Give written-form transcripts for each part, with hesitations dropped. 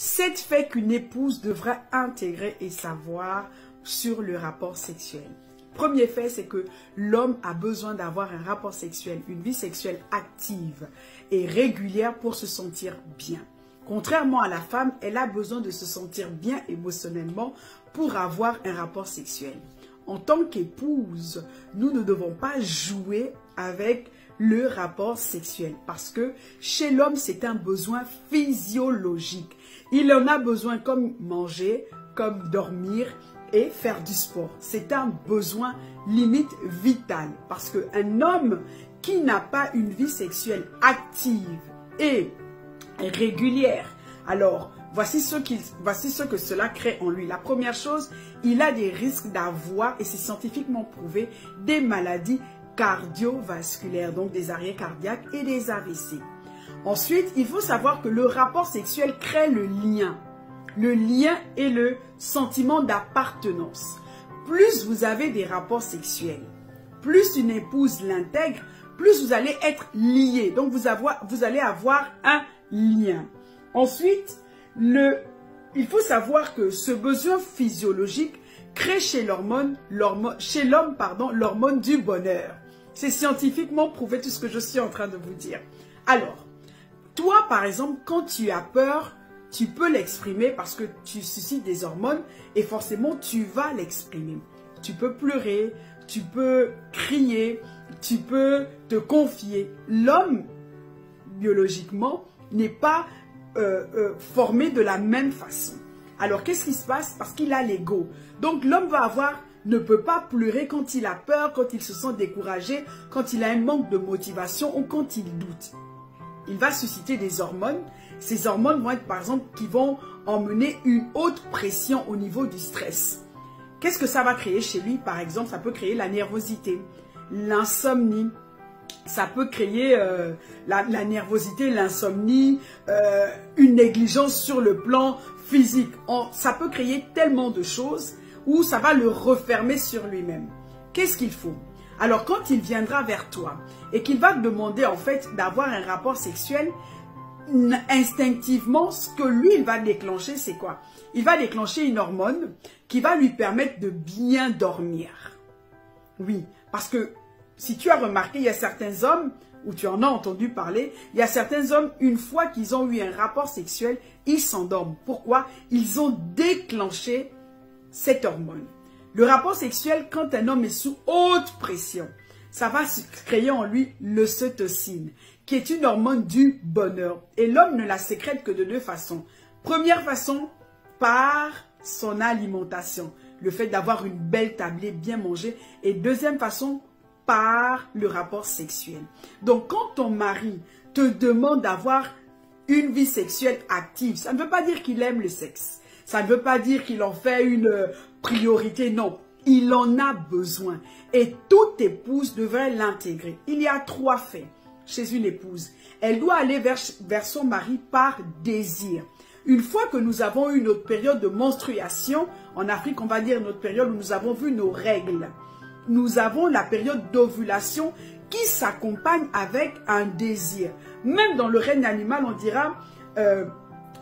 7 faits qu'une épouse devrait intégrer et savoir sur le rapport sexuel. Premier fait, c'est que l'homme a besoin d'avoir un rapport sexuel, une vie sexuelle active et régulière pour se sentir bien. Contrairement à la femme, elle a besoin de se sentir bien émotionnellement pour avoir un rapport sexuel. En tant qu'épouse, nous ne devons pas jouer avec le rapport sexuel parce que chez l'homme, c'est un besoin physiologique. Il en a besoin comme manger, comme dormir et faire du sport. C'est un besoin limite vital parce qu'un homme qui n'a pas une vie sexuelle active et régulière, alors voici ce que cela crée en lui. La première chose, il a des risques d'avoir, et c'est scientifiquement prouvé, des maladies cardiovasculaires, donc des arrêts cardiaques et des AVC. Ensuite, il faut savoir que le rapport sexuel crée le lien et le sentiment d'appartenance. Plus vous avez des rapports sexuels, plus une épouse l'intègre, plus vous allez être liés. Donc vous allez avoir un lien. Ensuite, il faut savoir que ce besoin physiologique crée chez l'homme l'hormone du bonheur. C'est scientifiquement prouvé tout ce que je suis en train de vous dire. Alors, toi par exemple, quand tu as peur, tu peux l'exprimer parce que tu suscites des hormones et forcément tu vas l'exprimer. Tu peux pleurer, tu peux crier, tu peux te confier. L'homme, biologiquement, n'est pas formé de la même façon. Alors, qu'est-ce qui se passe? Parce qu'il a l'ego. Donc, l'homme ne peut pas pleurer quand il a peur, quand il se sent découragé, quand il a un manque de motivation ou quand il doute. Il va susciter des hormones. Ces hormones vont être, par exemple, qui vont emmener une haute pression au niveau du stress. Qu'est-ce que ça va créer chez lui? Par exemple, ça peut créer la nervosité, l'insomnie. Ça peut créer la nervosité, l'insomnie, une négligence sur le plan physique. Ça peut créer tellement de choses où ça va le refermer sur lui-même. Qu'est-ce qu'il faut? Alors, quand il viendra vers toi et qu'il va te demander en fait d'avoir un rapport sexuel, instinctivement, ce que lui, il va déclencher, c'est quoi? Il va déclencher une hormone qui va lui permettre de bien dormir. Oui, parce que si tu as remarqué, il y a certains hommes, ou tu en as entendu parler, il y a certains hommes, une fois qu'ils ont eu un rapport sexuel, ils s'endorment. Pourquoi? Ils ont déclenché cette hormone. Le rapport sexuel, quand un homme est sous haute pression, ça va créer en lui l'ocytocine, qui est une hormone du bonheur. Et l'homme ne la sécrète que de 2 façons. Première façon, par son alimentation. Le fait d'avoir une belle tablée, bien manger. Et deuxième façon, par le rapport sexuel. Donc, quand ton mari te demande d'avoir une vie sexuelle active, ça ne veut pas dire qu'il aime le sexe. Ça ne veut pas dire qu'il en fait une priorité. Non, il en a besoin. Et toute épouse devrait l'intégrer. Il y a 3 faits chez une épouse. Elle doit aller vers son mari par désir. Une fois que nous avons eu notre période de menstruation, en Afrique, on va dire notre période où nous avons vu nos règles. Nous avons la période d'ovulation qui s'accompagne avec un désir. Même dans le règne animal, on dira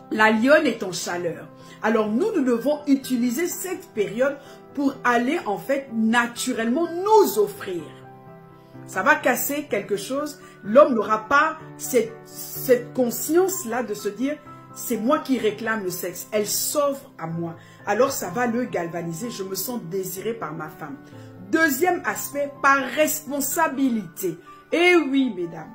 la lionne est en chaleur. Alors nous devons utiliser cette période pour aller en fait naturellement nous offrir. Ça va casser quelque chose. L'homme n'aura pas cette conscience-là de se dire c'est moi qui réclame le sexe. Elle s'offre à moi. Alors ça va le galvaniser. Je me sens désiré par ma femme. Deuxième aspect, par responsabilité. Eh oui, mesdames,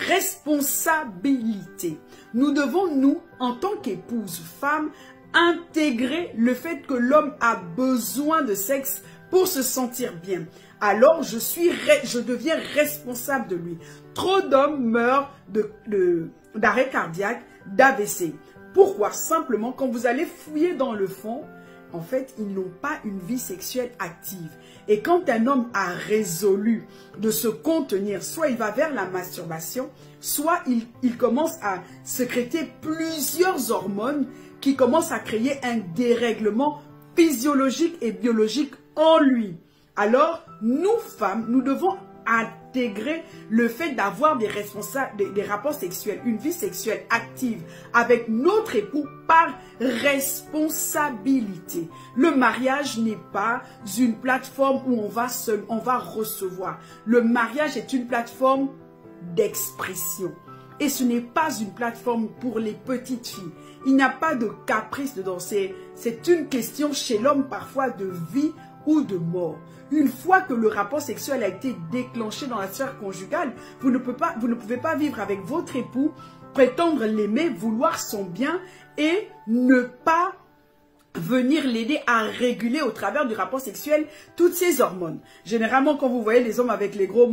responsabilité. Nous devons, nous, en tant qu'épouse, femme, intégrer le fait que l'homme a besoin de sexe pour se sentir bien. Alors, je deviens responsable de lui. Trop d'hommes meurent d'arrêt cardiaque, d'AVC. Pourquoi? Simplement, quand vous allez fouiller dans le fond, en fait, ils n'ont pas une vie sexuelle active. Et quand un homme a résolu de se contenir, soit il va vers la masturbation, soit il commence à sécréter plusieurs hormones qui commencent à créer un dérèglement physiologique et biologique en lui. Alors, nous femmes, nous devons intégrer le fait d'avoir des rapports sexuels, une vie sexuelle active avec notre époux par responsabilité. Le mariage n'est pas une plateforme où on va recevoir. Le mariage est une plateforme d'expression. Et ce n'est pas une plateforme pour les petites filles. Il n'y a pas de caprice dedans. C'est une question chez l'homme parfois de vie ou de mort. Une fois que le rapport sexuel a été déclenché dans la sphère conjugale, vous ne pouvez pas vivre avec votre époux, prétendre l'aimer, vouloir son bien et ne pas venir l'aider à réguler au travers du rapport sexuel toutes ces hormones. Généralement, quand vous voyez les hommes avec les gros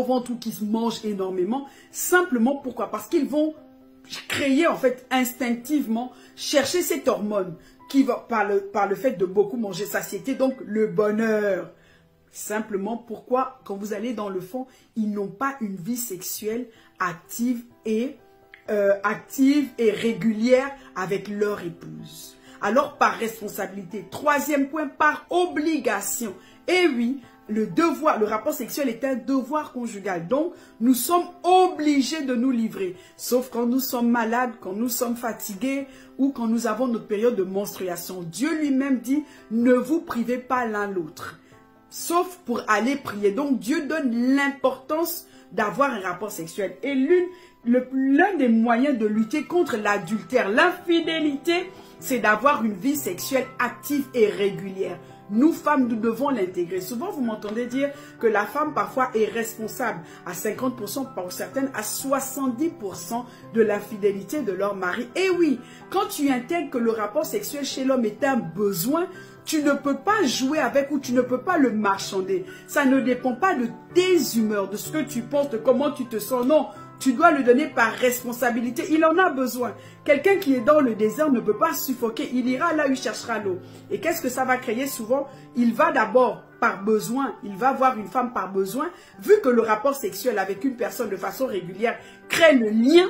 ventres ou qui se mangent énormément, simplement pourquoi? Parce qu'ils vont créer en fait instinctivement, chercher cette hormone qui va par le fait de beaucoup manger, satiété, donc le bonheur. Simplement pourquoi, quand vous allez dans le fond, ils n'ont pas une vie sexuelle active et régulière avec leur épouse. Alors, par responsabilité. Troisième point, par obligation. Et oui, le rapport sexuel est un devoir conjugal. Donc, nous sommes obligés de nous livrer. Sauf quand nous sommes malades, quand nous sommes fatigués ou quand nous avons notre période de menstruation. Dieu lui-même dit, ne vous privez pas l'un l'autre. Sauf pour aller prier. Donc, Dieu donne l'importance d'avoir un rapport sexuel. Et l'un des moyens de lutter contre l'adultère, l'infidélité, c'est d'avoir une vie sexuelle active et régulière. Nous, femmes, nous devons l'intégrer. Souvent, vous m'entendez dire que la femme, parfois, est responsable à 50%, pour certaines, à 70% de l'infidélité de leur mari. Et oui, quand tu intègres que le rapport sexuel chez l'homme est un besoin, tu ne peux pas jouer avec ou tu ne peux pas le marchander. Ça ne dépend pas de tes humeurs, de ce que tu penses, de comment tu te sens. Non, tu dois le donner par responsabilité. Il en a besoin. Quelqu'un qui est dans le désert ne peut pas suffoquer. Il ira là où il cherchera l'eau. Et qu'est-ce que ça va créer souvent? Il va d'abord par besoin. Il va voir une femme par besoin. Vu que le rapport sexuel avec une personne de façon régulière crée le lien,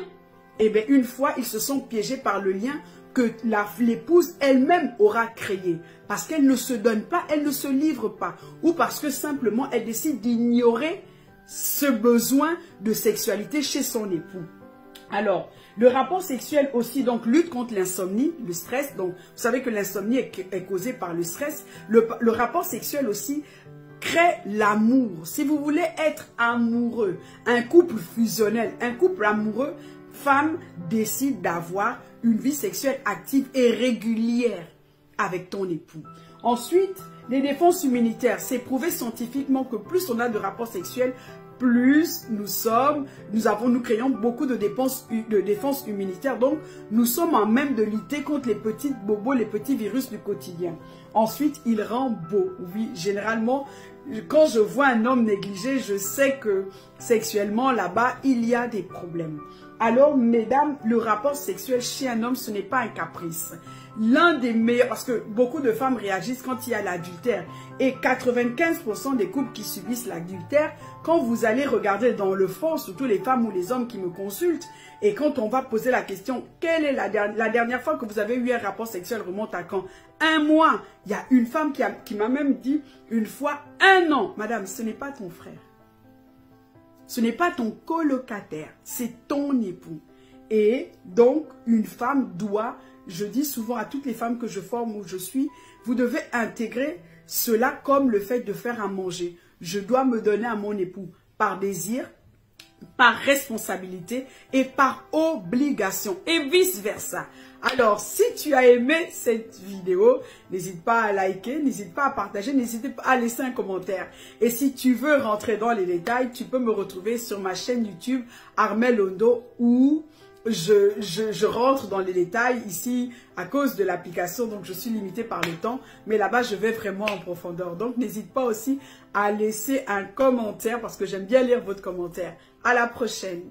eh bien une fois, ils se sont piégés par le lien que l'épouse elle-même aura créé. Parce qu'elle ne se donne pas, elle ne se livre pas. Ou parce que simplement, elle décide d'ignorer ce besoin de sexualité chez son époux. Alors, le rapport sexuel aussi donc lutte contre l'insomnie, le stress. Donc, vous savez que l'insomnie est causée par le stress. Le rapport sexuel aussi crée l'amour. Si vous voulez être amoureux, un couple fusionnel, un couple amoureux, femme décide d'avoir une vie sexuelle active et régulière avec ton époux. Ensuite, les défenses immunitaires. C'est prouvé scientifiquement que plus on a de rapports sexuels, plus nous créons beaucoup de défenses immunitaires. Donc, nous sommes en même de lutter contre les petits bobos, les petits virus du quotidien. Ensuite, il rend beau. Oui, généralement, quand je vois un homme négligé, je sais que sexuellement, là-bas, il y a des problèmes. Alors, mesdames, le rapport sexuel chez un homme, ce n'est pas un caprice. L'un des meilleurs, parce que beaucoup de femmes réagissent quand il y a l'adultère. Et 95% des couples qui subissent l'adultère, quand vous allez regarder dans le fond, surtout les femmes ou les hommes qui me consultent, et quand on va poser la question, quelle est la dernière fois que vous avez eu un rapport sexuel, remonte à quand? 1 mois. Il y a une femme qui m'a même dit une fois 1 an. Madame, ce n'est pas ton frère. Ce n'est pas ton colocataire, c'est ton époux. Et donc, une femme doit, je dis souvent à toutes les femmes que je forme où je suis, vous devez intégrer cela comme le fait de faire à manger. Je dois me donner à mon époux par désir, par responsabilité et par obligation et vice-versa. Alors, si tu as aimé cette vidéo, n'hésite pas à liker, n'hésite pas à partager, n'hésite pas à laisser un commentaire. Et si tu veux rentrer dans les détails, tu peux me retrouver sur ma chaîne YouTube Armelle Ondo où je rentre dans les détails ici à cause de l'application, donc je suis limitée par le temps, mais là-bas je vais vraiment en profondeur. Donc n'hésite pas aussi à laisser un commentaire parce que j'aime bien lire votre commentaire. À la prochaine.